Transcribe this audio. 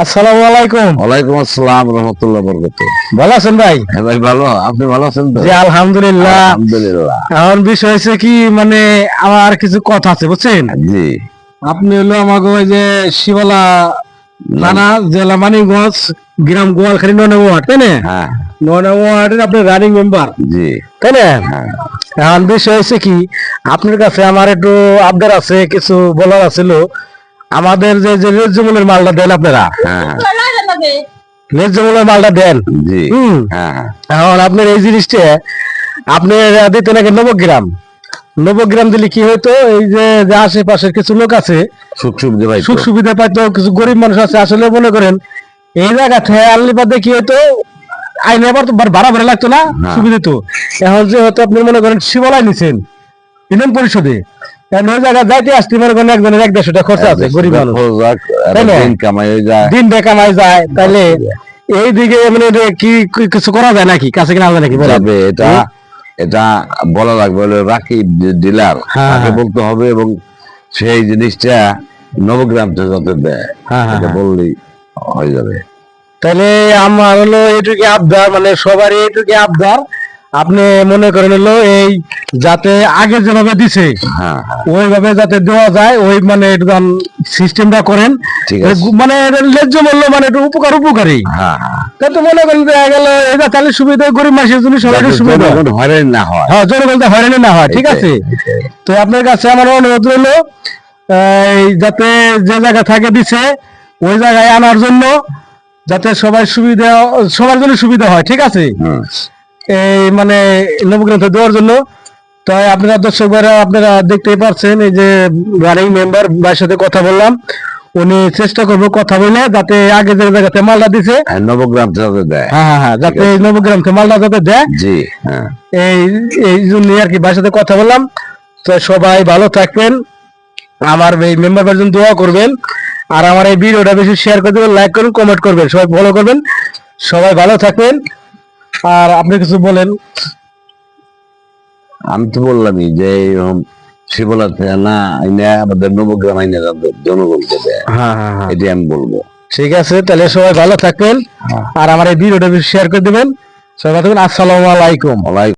আসসালামু আলাইকুম। ওয়ালাইকুম আসসালাম রহমতুল্লাহ বরকত। ভালো আছেন ভাই? হ্যাঁ ভাই ভালো, আপনি ভালো আছেন তো? জি আলহামদুলিল্লাহ। আলহামদুলিল্লাহ। এখন বিষয় হয়েছে কি, মানে আমার কিছু কথা আছে বুঝছেন। জি আপনি হলো আমাকে ওই যে শিবালা থানা, জেলা মানিকগঞ্জ, গ্রাম গোয়ালখালী ৯ নং ওয়ার্ড, তাই না? হ্যাঁ ৯ নং ওয়ার্ডের আপনি রানিং মেম্বার, জি তাই না? হ্যাঁ এখন বিষয় হয়েছে কি, আপনার কাছে আমার একটু আবদার আছে, কিছু বলার আছিল। আমাদের যে যে ন্যায্য মূল্যের মালটা দেন আপনারা, হ্যাঁ ন্যায্য মূল্যের মালটা দেন। জি হুম। হ্যাঁ এখন আপনার এই জিনিসটা আপনি দিতেন আগে 90 গ্রাম। 90 গ্রাম দিলে কি হইতো, এই যে যে আশেপাশের কিছু লোক আছে সুখ সুবিধা ভাই সুখ সুবিধা পাইতো, কিছু গরিব মানুষ আছে। আসলে মনে করেন এই জায়গা থেকে আনলি বাদে কি হইতো, আইনে আবার তো ভাড়া ভাড়া লাগতো না, হ্যাঁ। সুবিধা তো। এখন যে হয়তো আপনি মনে করেন শিবলায় নিছেন ইউনিয়ন পরিষদে, এখন ওই জায়গায় যাইতে আসতে মনে করেন একজনের ১-১৫০ টাকা খরচা আছে, গরিব মানুষ তাই না? দিন কামাই হয়ে যায়। দিন বেকামাই যায়, তাইলে এই দিকে মানে কি কিছু করা যায় নাকি, কাছে কিনা যায় নাকি বলেন? যাবে এটা এটা বলা লাগবে, হলো রাকিব ডিলার হ্যাঁ, তাকে হ্যাঁ। বলতে হবে, এবং সেই জিনিসটা নবগ্রাম থেকে যাতে দেয় হ্যাঁ, হ্যাঁ, এটা হ্যাঁ। বললেই হয়ে যাবে। তাহলে আমার হলো এইটুকু আবদার, মানে সবারই এইটুকু আবদার। আপনি মনে করেন হলো এই যাতে আগে যেভাবে দিছে হ্যাঁ হ্যাঁ ওইভাবে যাতে দেওয়া যায়, ওই মানে একটু সিস্টেমটা করেন। ঠিক আছে। মানে এটা ন্যায্য মূল্য, মানে একটু উপকারী। হ্যাঁ হ্যাঁ তাতে মনে করেন দেখা গেল এটা তাহলে সুবিধা, গরিব মানুষের জন্য সবাই যাতে সুবিধা, জনগণ হয়রানি না হয়। হ্যাঁ জনগণটা হয়রানি না হয়, ঠিক আছে। এটাই। তো আপনার কাছে আমার অনুরোধ রইলো, এই যাতে যে জায়গা থাকে দিছে ওই জায়গায় আনার জন্য, যাতে সবার সুবিধা, সবার জন্য সুবিধা হয়, ঠিক আছে। হুম। এই মানে নবগ্রন্থ দেওয়ার জন্য। তাই আপনারা দর্শক ভাইরা আপনারা দেখতেই পাচ্ছেন, এই যে রানিং মেম্বার ভাইয়ের সাথে কথা বললাম, উনি চেষ্টা করবো কথা বলে যাতে আগে যে জায়গাতে মালটা দিছে, আর নবগ্রাম যাতে দেয়। হ্যাঁ হ্যাঁ হ্যাঁ, যাতে নবগ্রাম থেকে মালটা যাতে দেয়, জি হ্যাঁ এই এই জন্য আর কি ভাইয়ের সাথে কথা বললাম। তো সবাই ভালো থাকবেন, আমার এই মেম্বার ভাইয়ের জন্য দোয়া করবেন, আর আমার এই ভিডিওটা বেশি শেয়ার করে দেবেন, লাইক করবেন, কমেন্ট করবেন, সবাই ফলো করবেন। সবাই ভালো থাকবেন। আর আপনি কিছু বলেন। আমি তো বললামই যে এরকম শিবলা থেকে না আইনে আমাদের নবগ্রাম আইনে যাতে জনগণকে দেয়, হ্যাঁ হ্যাঁ হ্যাঁ, এটাই আমি বলবো। ঠিক আছে। তাহলে সবাই ভালো থাকবেন, আর আমার এই ভিডিওটা বেশি শেয়ার করে দেবেন। সবাই ভালো থাকবেন। আসসালামু আলাইকুম। ওয়ালাইকুম